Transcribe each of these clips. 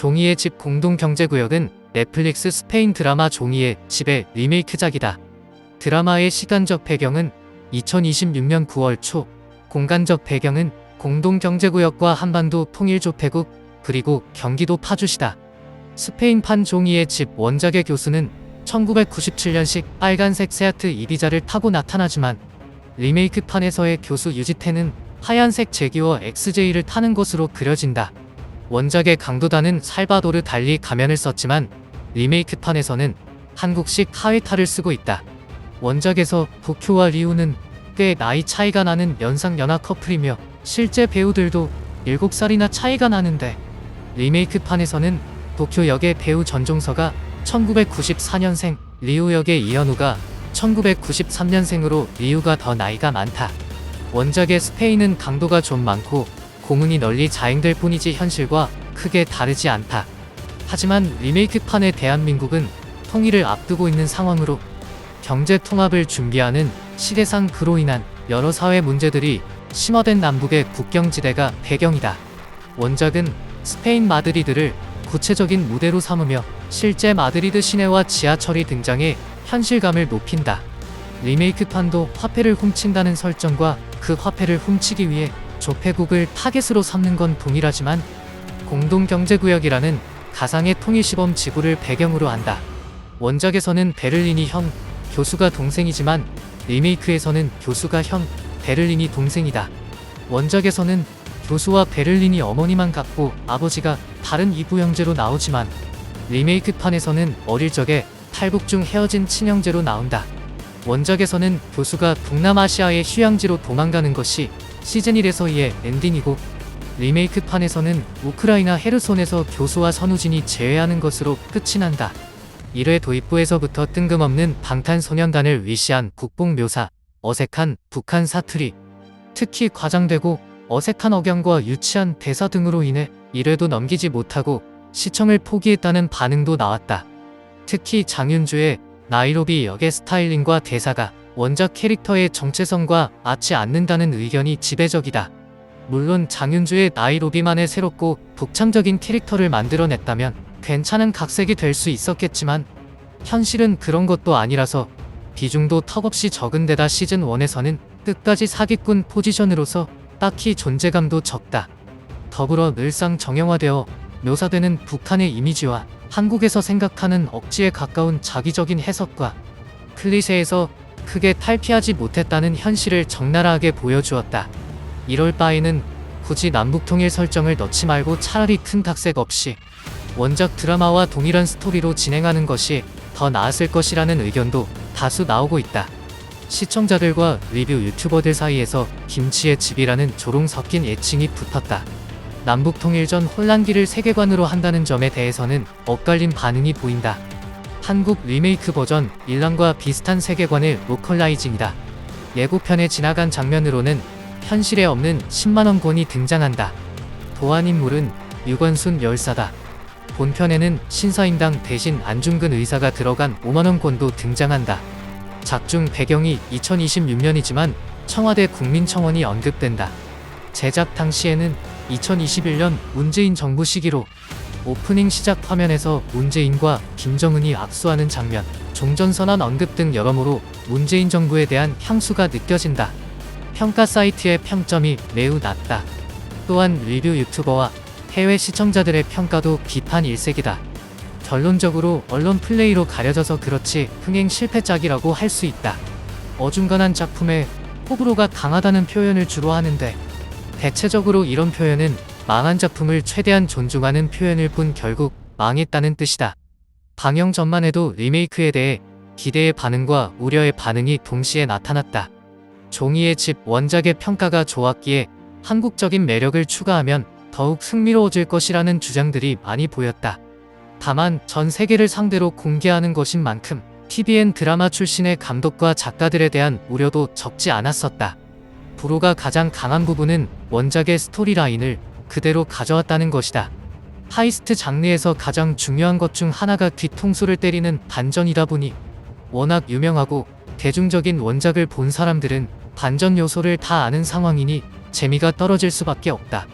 종이의 집 공동경제구역은 넷플릭스 스페인 드라마 종이의 집의 리메이크작이다. 드라마의 시간적 배경은 2026년 9월 초, 공간적 배경은 공동경제구역과 한반도 통일조폐국 그리고 경기도 파주시다. 스페인판 종이의 집 원작의 교수는 1997년식 빨간색 세아트 이비자를 타고 나타나지만 리메이크판에서의 교수 유지태는 하얀색 제기어 XJ를 타는 것으로 그려진다. 원작의 강도다는 살바도르 달리 가면을 썼지만 리메이크판에서는 한국식 하회탈을 쓰고 있다. 원작에서 도쿄와 리우는 꽤 나이 차이가 나는 연상연하 커플이며 실제 배우들도 7살이나 차이가 나는데 리메이크판에서는 도쿄 역의 배우 전종서가 1994년생, 리우 역의 이현우가 1993년생으로 리우가 더 나이가 많다. 원작의 스페인은 강도가 좀 많고 공은이 널리 자행될 뿐이지 현실과 크게 다르지 않다. 하지만 리메이크판의 대한민국은 통일을 앞두고 있는 상황으로 경제 통합을 준비하는 시대상 그로 인한 여러 사회 문제들이 심화된 남북의 국경지대가 배경이다. 원작은 스페인 마드리드를 구체적인 무대로 삼으며 실제 마드리드 시내와 지하철이 등장해 현실감을 높인다. 리메이크판도 화폐를 훔친다는 설정과 그 화폐를 훔치기 위해 조폐국을 타겟으로 삼는 건 동일하지만 공동경제구역이라는 가상의 통일시범 지구를 배경으로 한다. 원작에서는 베를린이 형, 교수가 동생이지만 리메이크에서는 교수가 형, 베를린이 동생이다. 원작에서는 교수와 베를린이 어머니만 같고 아버지가 다른 이부 형제로 나오지만 리메이크판에서는 어릴 적에 탈북 중 헤어진 친형제로 나온다. 원작에서는 교수가 동남아시아의 휴양지로 도망가는 것이 시즌 1에서의 엔딩이고 리메이크판에서는 우크라이나 헤르손에서 교수와 선우진이 재회하는 것으로 끝이 난다. 1회 도입부에서부터 뜬금없는 방탄소년단을 위시한 국뽕 묘사, 어색한 북한 사투리, 특히 과장되고 어색한 억양과 유치한 대사 등으로 인해 1회도 넘기지 못하고 시청을 포기했다는 반응도 나왔다. 특히 장윤주의 나이로비 역의 스타일링과 대사가 원작 캐릭터의 정체성과 맞지 않는다는 의견이 지배적이다. 물론 장윤주의 나이로비만의 새롭고 독창적인 캐릭터를 만들어냈다면 괜찮은 각색이 될 수 있었겠지만 현실은 그런 것도 아니라서 비중도 턱없이 적은 데다 시즌 1에서는 끝까지 사기꾼 포지션으로서 딱히 존재감도 적다. 더불어 늘상 정형화되어 묘사되는 북한의 이미지와 한국에서 생각하는 억지에 가까운 자기적인 해석과 클리셰에서 크게 탈피하지 못했다는 현실을 적나라하게 보여주었다. 이럴 바에는 굳이 남북통일 설정을 넣지 말고 차라리 큰 각색 없이 원작 드라마와 동일한 스토리로 진행하는 것이 더 나았을 것이라는 의견도 다수 나오고 있다. 시청자들과 리뷰 유튜버들 사이에서 김치의 집이라는 조롱 섞인 애칭이 붙었다. 남북통일 전 혼란기를 세계관으로 한다는 점에 대해서는 엇갈린 반응이 보인다. 한국 리메이크 버전 일랑과 비슷한 세계관의 로컬라이징이다. 예고편에 지나간 장면으로는 현실에 없는 10만원 권이 등장한다. 도안 인물은 유관순 열사다. 본편에는 신사임당 대신 안중근 의사가 들어간 5만원 권도 등장한다. 작중 배경이 2026년이지만 청와대 국민청원이 언급된다. 제작 당시에는 2021년 문재인 정부 시기로 오프닝 시작 화면에서 문재인과 김정은이 악수하는 장면, 종전선언 언급 등 여러모로 문재인 정부에 대한 향수가 느껴진다. 평가 사이트의 평점이 매우 낮다. 또한 리뷰 유튜버와 해외 시청자들의 평가도 비판 일색이다. 결론적으로 언론 플레이로 가려져서 그렇지 흥행 실패작이라고 할 수 있다. 어중간한 작품에 호불호가 강하다는 표현을 주로 하는데 대체적으로 이런 표현은 망한 작품을 최대한 존중하는 표현일 뿐 결국 망했다는 뜻이다. 방영 전만 해도 리메이크에 대해 기대의 반응과 우려의 반응이 동시에 나타났다. 종이의 집 원작의 평가가 좋았기에 한국적인 매력을 추가하면 더욱 흥미로워질 것이라는 주장들이 많이 보였다. 다만 전 세계를 상대로 공개하는 것인 만큼 TVN 드라마 출신의 감독과 작가들에 대한 우려도 적지 않았었다. 불호가 가장 강한 부분은 원작의 스토리라인을 그대로 가져왔다는 것이다. 하이스트 장르에서 가장 중요한 것 중 하나가 뒤통수를 때리는 반전이다 보니 워낙 유명하고 대중적인 원작을 본 사람들은 반전 요소를 다 아는 상황이니 재미가 떨어질 수밖에 없다.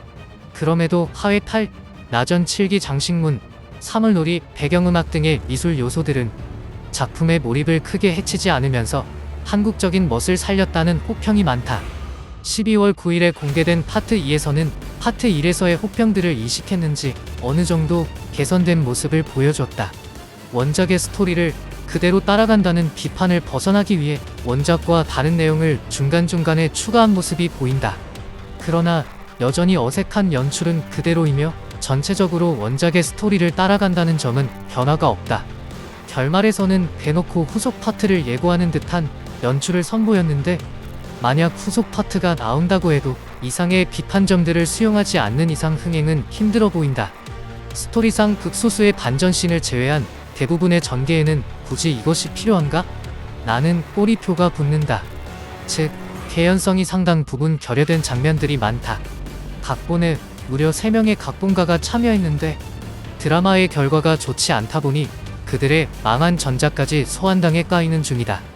그럼에도 하회탈, 나전 7기 장식문, 사물놀이, 배경음악 등의 미술 요소들은 작품의 몰입을 크게 해치지 않으면서 한국적인 멋을 살렸다는 호평이 많다. 12월 9일에 공개된 파트 2에서는 파트 1에서의 호평들을 이식했는지 어느 정도 개선된 모습을 보여줬다. 원작의 스토리를 그대로 따라간다는 비판을 벗어나기 위해 원작과 다른 내용을 중간중간에 추가한 모습이 보인다. 그러나 여전히 어색한 연출은 그대로이며 전체적으로 원작의 스토리를 따라간다는 점은 변화가 없다. 결말에서는 대놓고 후속 파트를 예고하는 듯한 연출을 선보였는데 만약 후속 파트가 나온다고 해도 이상의 비판점들을 수용하지 않는 이상 흥행은 힘들어 보인다. 스토리상 극소수의 반전씬을 제외한 대부분의 전개에는 굳이 이것이 필요한가? 나는 꼬리표가 붙는다. 즉, 개연성이 상당 부분 결여된 장면들이 많다. 각본에 무려 3명의 각본가가 참여했는데 드라마의 결과가 좋지 않다 보니 그들의 망한 전작까지 소환당해 까이는 중이다.